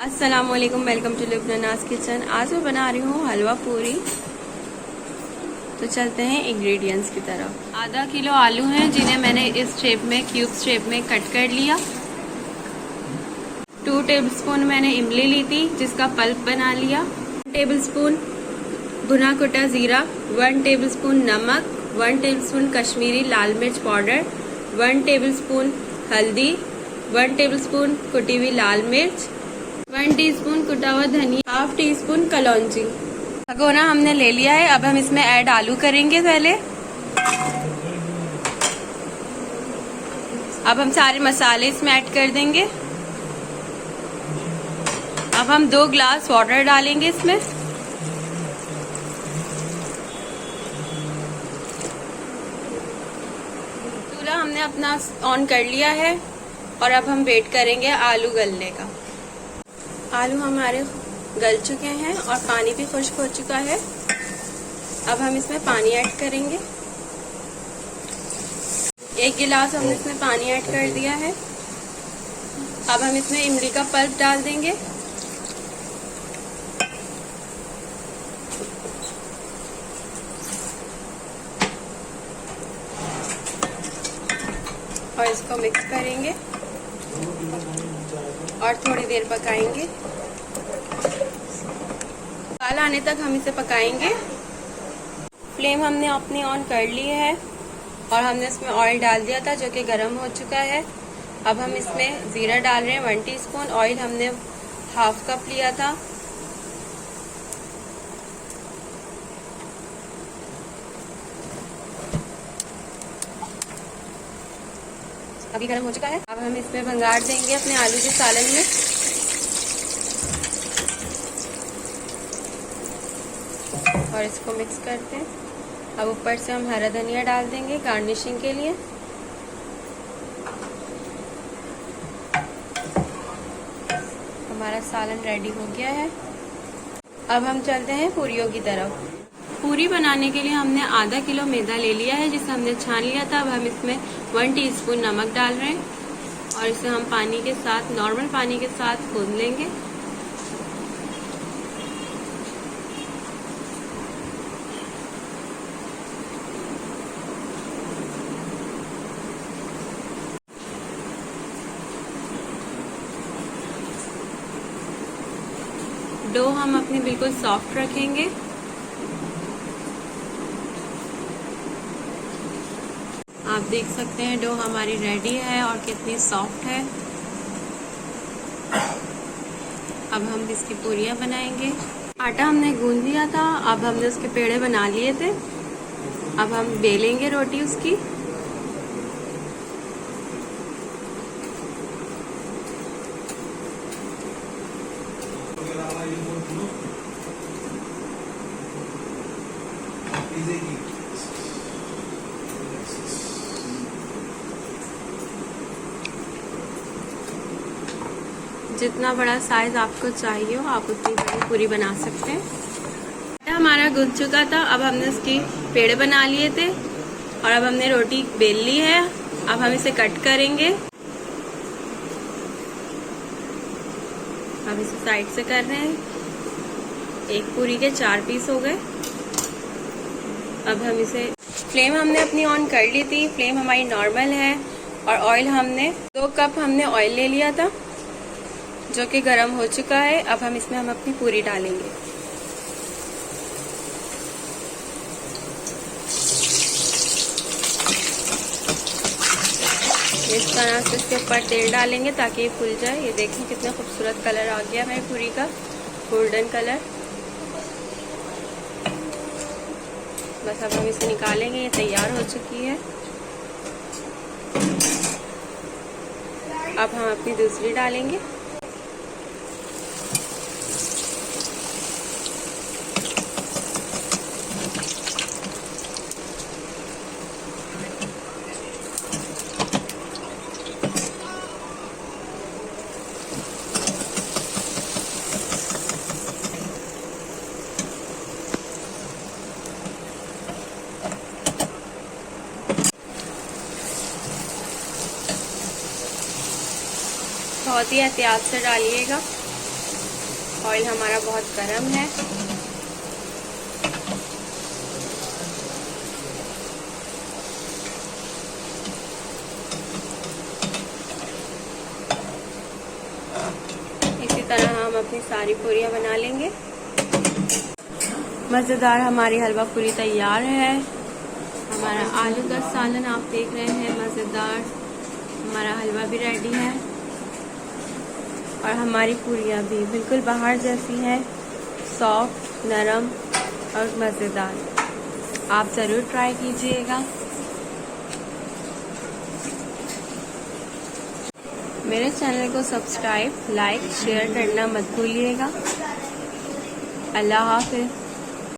अस्सलामुअलैकुम, welcome to लुबनानाज़ kitchen. आज मैं बना रही हूँ हलवा पूरी। तो चलते हैं इंग्रेडिएंट्स की तरफ। आधा किलो आलू हैं जिन्हें मैंने इस शेप में क्यूब शेप में कट कर लिया। 2 टेबलस्पून मैंने इमली ली थी जिसका पल्प बना लिया। 1 टेबलस्पून भुना कुटा जीरा, 1 टेबलस्पून नमक, 1 टेबलस्पून कश्मीरी लाल मिर्च पाउडर, 1 टेबलस्पून हल्दी, 1 टेबलस्पून कुटी हुई लाल मिर्च, 1 टीस्पून कुटा हुआ धनिया, हाफ टी स्पून कलौंजी। भगोना हमने ले लिया है। अब हम इसमें ऐड आलू करेंगे। पहले अब हम सारे मसाले इसमें ऐड कर देंगे। अब हम 2 ग्लास वाटर डालेंगे इसमें। चूल्हा हमने अपना ऑन कर लिया है और अब हम वेट करेंगे आलू गलने का। आलू हमारे गल चुके हैं और पानी भी खुश्क हो चुका है। अब हम इसमें पानी ऐड करेंगे। 1 गिलास हमने इसमें पानी ऐड कर दिया है। अब हम इसमें इमली का पल्प डाल देंगे और इसको मिक्स करेंगे और थोड़ी देर पकाएंगे। उबाल आने तक हम इसे पकाएंगे। फ्लेम हमने अपनी ऑन कर ली है और हमने इसमें ऑयल डाल दिया था जो कि गर्म हो चुका है। अब हम इसमें जीरा डाल रहे हैं 1 टीस्पून। ऑयल हमने हाफ कप लिया था। अभी गर्म हो चुका है। अब हम इसमें भंगार देंगे अपने आलू के सालन में। और इसको मिक्स करते हैं। अब ऊपर से हम हरा धनिया डाल देंगे गार्निशिंग के लिए। हमारा सालन रेडी हो गया है। अब हम चलते हैं पूरियों की तरफ। पूरी बनाने के लिए हमने आधा किलो मैदा ले लिया है जिसे हमने छान लिया था। अब हम इसमें 1 टीस्पून नमक डाल रहे हैं और इसे हम पानी के साथ, नॉर्मल पानी के साथ गूंद लेंगे। डो हम अपनी बिल्कुल सॉफ्ट रखेंगे। आप देख सकते हैं डो हमारी रेडी है और कितनी सॉफ्ट है। अब हम इसकी पूरियां बनाएंगे। आटा हमने गूंद लिया था। अब हमने उसके पेड़े बना लिए थे। अब हम बेलेंगे रोटी उसकी। जितना बड़ा साइज आपको चाहिए हो आप उतनी बड़ी पूरी बना सकते हैं। हमारा गूंद चुका था। अब हमने उसकी पेड़े बना लिए थे और अब हमने रोटी बेल ली है। अब हम इसे कट करेंगे। अब इसे साइड से कर रहे हैं। एक पूरी के 4 पीस हो गए। अब हम इसे, फ्लेम हमने अपनी ऑन कर ली थी। फ्लेम हमारी नॉर्मल है और ऑयल हमने 2 कप हमने ऑयल ले लिया था जो कि गर्म हो चुका है। अब हम इसमें अपनी पूरी डालेंगे। इस तरह से इसके ऊपर तेल डालेंगे ताकि ये फूल जाए। ये देखें कितना खूबसूरत कलर आ गया मेरी पूरी का, गोल्डन कलर। बस अब हम इसे निकालेंगे। ये तैयार हो चुकी है। अब हम अपनी दूसरी डालेंगे। बहुत ही एहतियात से डालिएगा। ऑयल हमारा बहुत गर्म है। इसी तरह हम अपनी सारी पूरियां बना लेंगे। मज़ेदार हमारी हलवा पूरी तैयार है। हमारा आलू का सालन आप देख रहे हैं, मज़ेदार हमारा हलवा भी रेडी है और हमारी पूरियां भी बिल्कुल बाहर जैसी हैं, सॉफ्ट, नरम और मज़ेदार। आप ज़रूर ट्राई कीजिएगा। मेरे चैनल को सब्सक्राइब, लाइक, शेयर करना मत भूलिएगा। अल्लाह हाफ़िज़।